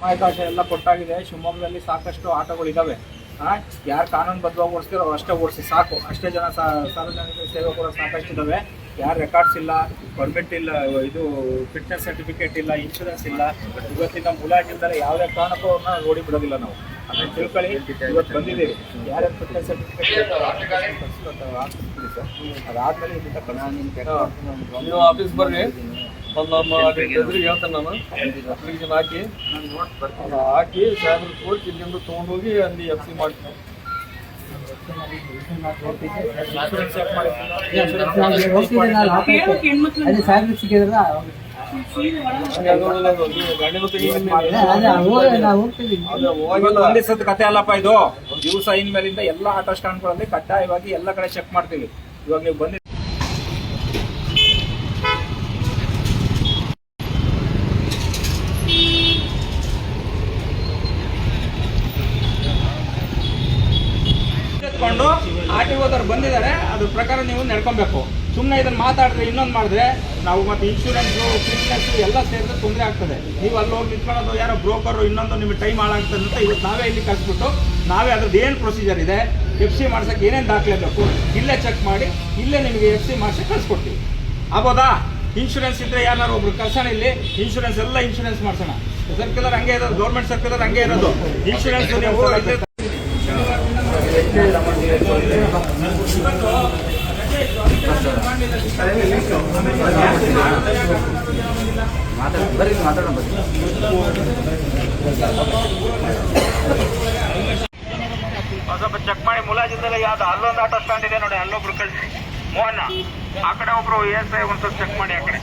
ಅವಕಾಶ ಎಲ್ಲ ಕೊಟ್ಟಾಗಿದೆ. ಶಿವಮೊಗ್ಗದಲ್ಲಿ ಸಾಕಷ್ಟು ಆಟೋಗಳಿದ್ದಾವೆ. ಯಾರು ಕಾನೂನುಬದ್ಧವಾಗಿ ಓಡಿಸ್ತೀರೋ ಅಷ್ಟೇ ಓಡಿಸಿ ಸಾಕು. ಅಷ್ಟೇ ಜನ ಸಾರ್ವಜನಿಕ ಸೇವೆ ಕೂಡ ಸಾಕಷ್ಟು ಇದ್ದಾವೆ. ಯಾರು ರೆಕಾರ್ಡ್ಸ್ ಇಲ್ಲ, ಪರ್ಮಿಟ್ ಇಲ್ಲ, ಇದು ಫಿಟ್ನೆಸ್ ಸರ್ಟಿಫಿಕೇಟ್ ಇಲ್ಲ, ಇನ್ಶೂರೆನ್ಸ್ ಇಲ್ಲ, ಇವತ್ತಿನ ಮುಲಾಜಿಲ್ದರೆ ಯಾವುದೇ ಕಾರಣಕ್ಕೂ ಅವ್ರನ್ನ ನೋಡಿ ಬಿಡೋದಿಲ್ಲ ನಾವು. ಅದನ್ನು ತಿಳ್ಕೊಳ್ಳಿ. ಇವತ್ತು ಬಂದಿದ್ದೀವಿ, ಯಾರ್ಯಾರು ಫಿಟ್ನೆಸ್ ಸರ್ಟಿಫಿಕೇಟ್ ಹಾಕಿಸ್ತೀವಿ ಸರ್. ಅದಾದಮೇಲೆ ಇದರಿಂದ ನೀವು ಆಫೀಸ್ ಬರ್ರಿ, ಒಂದು ನಮ್ಮ ಎದುರಿಗೆ ಹೇಳ್ತಾನೆ ನಾನು ಅಪ್ಲಿಕೇಶನ್ ಹಾಕಿ ಸಾಹೇಬ್ರು ಕೊಟ್ಟು ಇಲ್ಲಿಂದ ತೊಗೊಂಡೋಗಿ ಅಲ್ಲಿ FC ಮಾಡ್ತೀನಿ. ಒಂದೇ ಸತ್ ಕತೆ ಅಲ್ಲಪ್ಪ ಇದು. ದಿವಸ ಇನ್ಮೇಲಿಂದ ಎಲ್ಲ ಆಟೋ ಸ್ಟ್ಯಾಂಡ್ಗಳಲ್ಲಿ ಕಡ್ಡಾಯವಾಗಿ ಎಲ್ಲ ಕಡೆ ಚೆಕ್ ಮಾಡ್ತೀವಿ. ಇವಾಗ ನೀವು ಬಂದಿದ್ದೀವಿ ಆರ್ಟಿಒದವ್ರು ಬಂದಿದ್ದಾರೆ, ಅದ್ರ ಪ್ರಕಾರ ನೀವು ನಡ್ಕೊಬೇಕು. ಸುಮ್ಮನೆ ಇದನ್ನು ಮಾತಾಡಿದ್ರೆ ಇನ್ನೊಂದು ಮಾಡಿದ್ರೆ ನಾವು ಮತ್ತೆ ಇನ್ಶೂರೆನ್ಸು ಫಿಟ್ನೆಸ್ ಎಲ್ಲ ಸೇರಿದ್ರೆ ತೊಂದರೆ ಆಗ್ತದೆ. ನೀವು ಅಲ್ಲಿ ಹೋಗಿ ನಿಂತ್ಕೊಳ್ಳೋದು, ಯಾರೋ ಬ್ರೋಕರು ಇನ್ನೊಂದು ನಿಮಗೆ ಟೈಮ್ ಹಾಳಾಗ್ತದೆ ಅಂತ ಇವತ್ತು ನಾವೇ ಇಲ್ಲಿ ಕಳಿಸ್ಬಿಟ್ಟು ನಾವೇ ಅದ್ರದ್ದು ಏನು ಪ್ರೊಸೀಜರ್ ಇದೆ, FC ಮಾಡ್ಸೋಕ್ಕೆ ಏನೇನು ದಾಖಲೆ ಬೇಕು ಇಲ್ಲೇ ಚೆಕ್ ಮಾಡಿ ಇಲ್ಲೇ ನಿಮಗೆ FC ಮಾಡಿಸಿ ಕಳಿಸ್ಕೊಡ್ತೀವಿ. ಆಗ್ಬೋದಾ? ಇನ್ಶೂರೆನ್ಸ್ ಇದ್ದರೆ ಯಾರು ಒಬ್ರು ಕಳ್ಸೋಣ ಇಲ್ಲಿ. ಇನ್ಶೂರೆನ್ಸ್ ಎಲ್ಲ ಇನ್ಶೂರೆನ್ಸ್ ಮಾಡಿಸೋಣ. ಸರ್ಕ್ಯುಲರ್ ಹಂಗೆ ಇರೋದು, ಗೌರ್ಮೆಂಟ್ ಸರ್ಕ್ಯುಲರ್ ಹಂಗೆ ಇರೋದು. ಇನ್ಶೂರೆನ್ಸ್ ನೀವು ಸ್ವಲ್ಪ ಚೆಕ್ ಮಾಡಿ. ಮುಲಾಜಿಂದಲೇ ಯಾವ್ದು ಅಲ್ಲೊಂದು ಆಟೋ ಸ್ಟ್ಯಾಂಡ್ ಇದೆ ನೋಡಿ, ಅಲ್ಲೊಬ್ರು ಕಳಿಸಿ. ಮೋಹನ ಆ ಕಡೆ ಒಬ್ರು ASI ಒಂದು ಸ್ವಲ್ಪ ಚೆಕ್ ಮಾಡಿ ಆ ಕಡೆ.